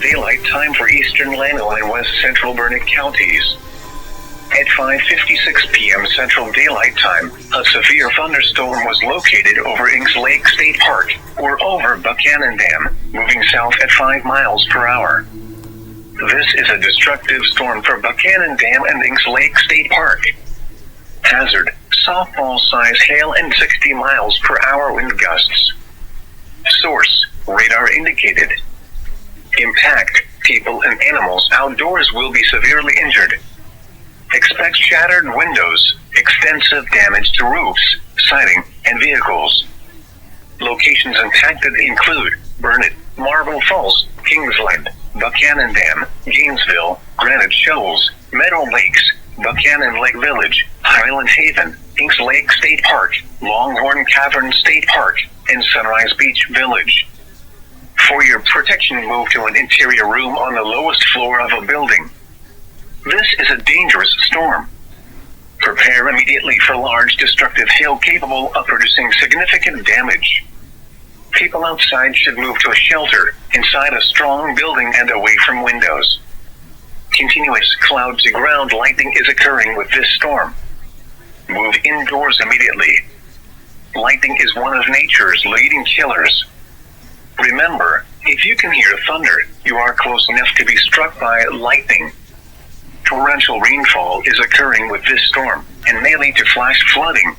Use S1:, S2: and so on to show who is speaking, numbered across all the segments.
S1: Daylight time for eastern Llano and west central Burnet counties. At 5:56 p.m. Central Daylight Time, a severe thunderstorm was located over Ings Lake State Park, or over Buchanan Dam, moving south at 5 miles per hour. This is a destructive storm for Buchanan Dam and Ings Lake State Park. Hazard, softball-size hail and 60 miles per hour wind gusts. Source, radar indicated. Impact, people and animals outdoors will be severely injured. Expect shattered windows, extensive damage to roofs, siding, and vehicles. Locations impacted include Burnet, Marble Falls, Kingsland, Buchanan Dam, Gainesville, Granite Shoals, Meadow Lakes, Buchanan Lake Village, Highland Haven, Ings Lake State Park, Longhorn Cavern State Park, and Sunrise Beach Village. For your protection, move to an interior room on the lowest floor of a building. This is a dangerous storm. Prepare immediately for large destructive hail capable of producing significant damage. People outside should move to a shelter inside a strong building and away from windows. Continuous cloud-to-ground lightning is occurring with this storm. Move indoors immediately. Lightning is one of nature's leading killers. Remember, if you can hear thunder, you are close enough to be struck by lightning. Torrential rainfall is occurring with this storm and may lead to flash flooding.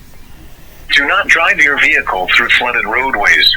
S1: Do not drive your vehicle through flooded roadways.